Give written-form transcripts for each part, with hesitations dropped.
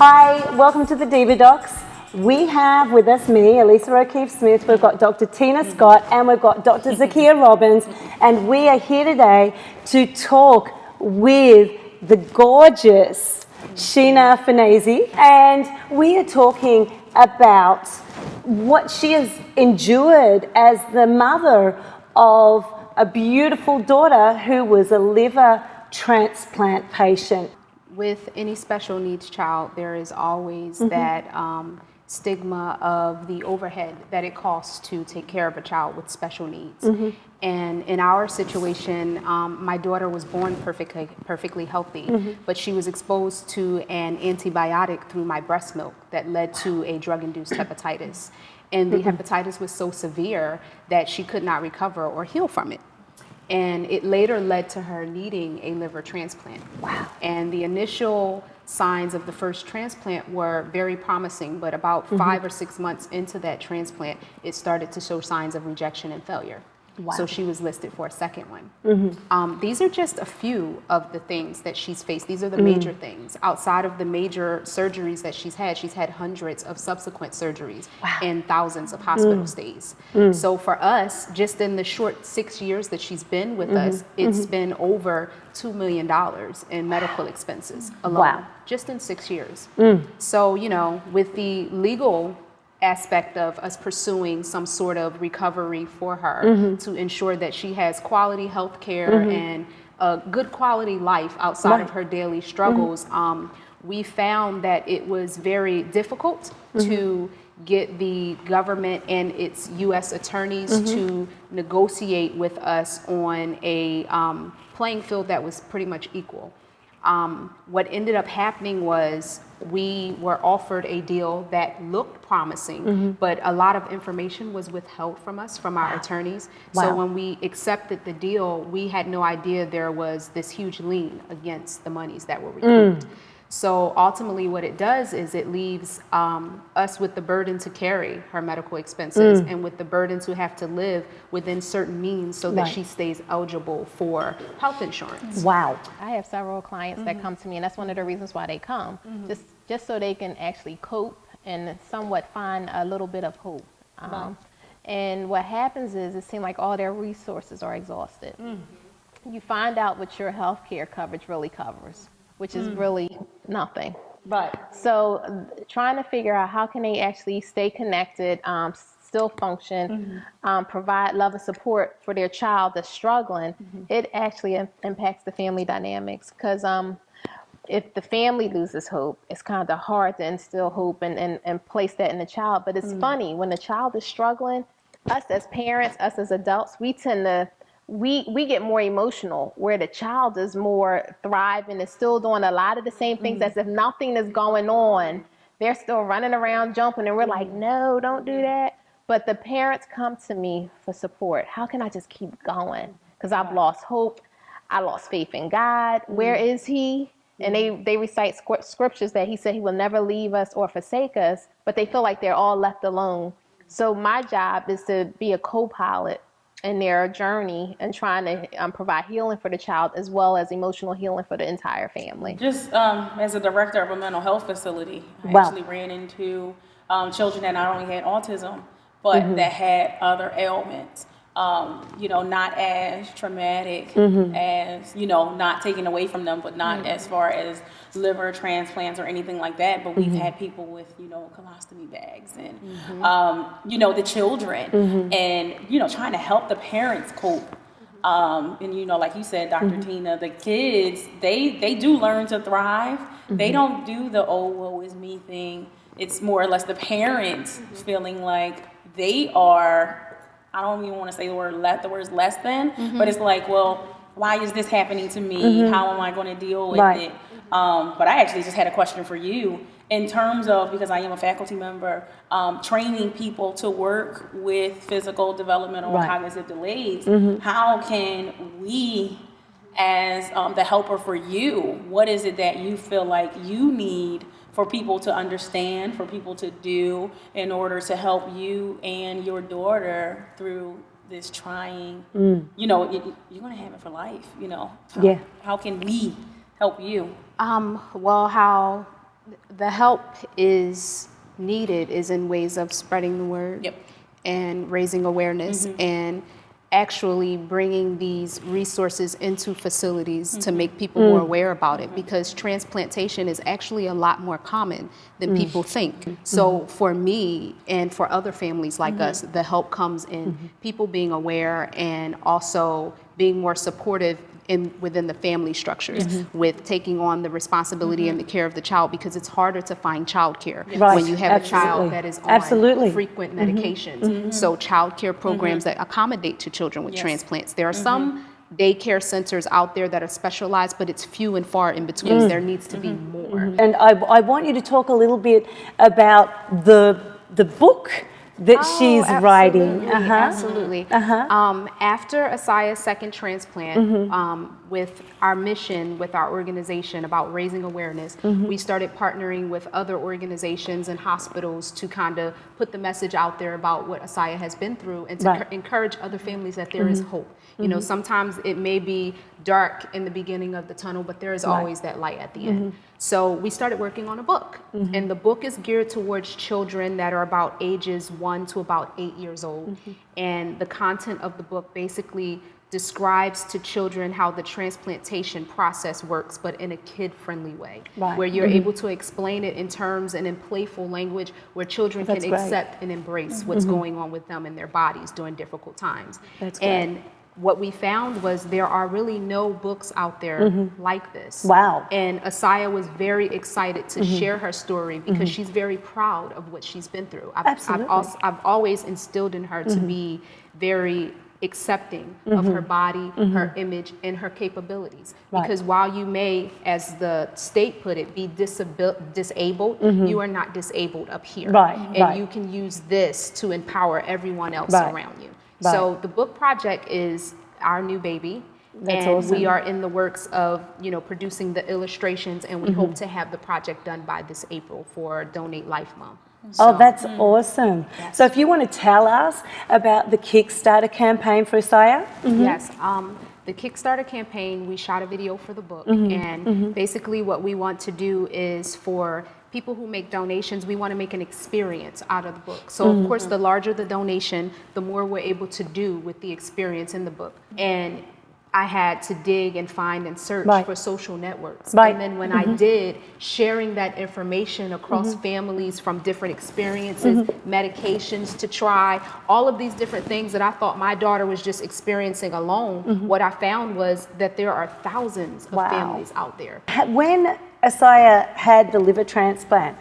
Hi, welcome to the Diva Docs. We have with us me, Elisa O'Keefe-Smith, we've got Dr. Tina Scott, and we've got Dr. Zakia Robbins, and we are here today to talk with the gorgeous Sheena Phinisee, and we are talking about what she has endured as the mother of a beautiful daughter who was a liver transplant patient. With any special needs child, there is always that stigma of the overhead that it costs to take care of a child with special needs. And in our situation, my daughter was born perfectly healthy, but she was exposed to an antibiotic through my breast milk that led to a drug-induced hepatitis. And the hepatitis was so severe that she could not recover or heal from it. And it later led to her needing a liver transplant. Wow. And the initial signs of the first transplant were very promising, but about 5 or 6 months into that transplant, it started to show signs of rejection and failure. Wow. So she was listed for a second one. These are just a few of the things that she's faced. These are the major things. Outside of the major surgeries that she's had hundreds of subsequent surgeries and thousands of hospital stays. So for us, just in the short 6 years that she's been with us, it's been over $2 million in medical expenses alone, just in 6 years. So, you know, with the legal aspect of us pursuing some sort of recovery for her to ensure that she has quality health care and a good quality life outside of her daily struggles, we found that it was very difficult to get the government and its U.S. attorneys to negotiate with us on a playing field that was pretty much equal. What ended up happening was we were offered a deal that looked promising, but a lot of information was withheld from us, from our attorneys. So when we accepted the deal, we had no idea there was this huge lien against the monies that were recouped. So ultimately what it does is it leaves us with the burden to carry her medical expenses and with the burden to have to live within certain means so that she stays eligible for health insurance. Wow. I have several clients that come to me, and that's one of the reasons why they come, just so they can actually cope and somewhat find a little bit of hope. And what happens is it seems like all their resources are exhausted. You find out what your health care coverage really covers, which is really nothing. Right. So trying to figure out how can they actually stay connected, still function, provide love and support for their child that's struggling, it actually impacts the family dynamics. Because if the family loses hope, it's kind of hard to instill hope and place that in the child. But it's funny, when the child is struggling, us as parents, us as adults, we tend to we get more emotional, where the child is more thriving, is still doing a lot of the same things as if nothing is going on. They're still running around, jumping, and we're like, no, don't do that. But the parents come to me for support. How can I just keep going? Because I've lost hope. I lost faith in God. Where is he? And they recite scriptures that he said he will never leave us or forsake us, but they feel like they're all left alone. So my job is to be a co-pilot in their journey and trying to provide healing for the child as well as emotional healing for the entire family. Just as a director of a mental health facility, I actually ran into children that not only had autism, but that had other ailments. You know, not as traumatic as, you know, not taken away from them, but not as far as liver transplants or anything like that. But we've had people with, you know, colostomy bags and, you know, the children and, you know, trying to help the parents cope And you know, like you said, Dr. Tina, the kids, they do learn to thrive. They don't do the "oh, woe is me" thing. It's more or less the parents feeling like they are, I don't even want to say the words less than, but it's like, well, why is this happening to me? How am I going to deal with it? But I actually just had a question for you in terms of, because I am a faculty member, training people to work with physical, developmental, and cognitive delays. How can we, as the helper for you, what is it that you feel like you need for people to understand, for people to do in order to help you and your daughter through this trying, you know, you're going to have it for life, you know. How can we help you? Well, how the help is needed is in ways of spreading the word and raising awareness and actually bringing these resources into facilities to make people more aware about it, because transplantation is actually a lot more common than people think. So for me and for other families like us, the help comes in people being aware and also being more supportive within the family structures with taking on the responsibility and the care of the child, because it's harder to find childcare when you have a child that is on frequent medications. So childcare programs that accommodate to children with transplants. There are some daycare centers out there that are specialized, but it's few and far in between. There needs to be more. And I want you to talk a little bit about the book that she's writing. Absolutely. After Assiah's second transplant, with our mission, with our organization about raising awareness, we started partnering with other organizations and hospitals to kind of put the message out there about what Assiah has been through and to encourage other families that there is hope. You know, sometimes it may be dark in the beginning of the tunnel, but there is always that light at the end. So we started working on a book, and the book is geared towards children that are about ages 1 to about 8 years old. And the content of the book basically describes to children how the transplantation process works, but in a kid-friendly way, where you're able to explain it in terms and in playful language where children can accept and embrace what's going on with them in their bodies during difficult times. And what we found was there are really no books out there like this. And Assiah was very excited to share her story because she's very proud of what she's been through. I've always instilled in her to be very accepting of her body, her image, and her capabilities. Because while you may, as the state put it, be disabled, you are not disabled up here. And you can use this to empower everyone else around you. So the book project is our new baby. And we are in the works of, you know, producing the illustrations, and we hope to have the project done by this April for Donate Life Month. So, that's awesome. So if you want to tell us about the Kickstarter campaign for Assiah. Yes. The Kickstarter campaign, we shot a video for the book, and basically what we want to do is for people who make donations, we want to make an experience out of the book. So of course, the larger the donation, the more we're able to do with the experience in the book. And I had to dig and find and search for social networks. And then when I did, sharing that information across families from different experiences, medications to try, all of these different things that I thought my daughter was just experiencing alone, what I found was that there are thousands of families out there. When Assiah had the liver transplant,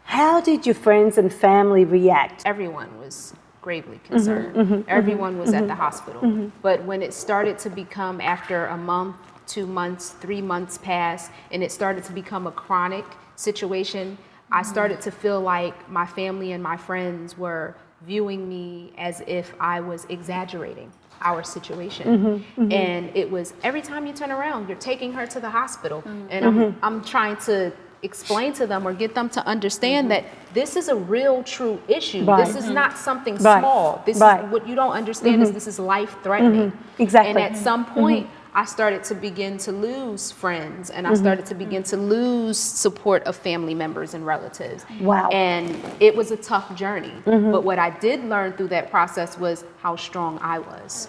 how did your friends and family react? Everyone was gravely concerned. Everyone was at the hospital. But when it started to become, after a month, 2 months, 3 months passed, and it started to become a chronic situation, I started to feel like my family and my friends were viewing me as if I was exaggerating our situation. And it was, every time you turn around, you're taking her to the hospital. And I'm trying to explain to them or get them to understand that this is a real, true issue. This is not something small. This is what you don't understand is this is life-threatening. Exactly. And at some point, I started to begin to lose friends, and I started to begin to lose support of family members and relatives. And it was a tough journey. But what I did learn through that process was how strong I was.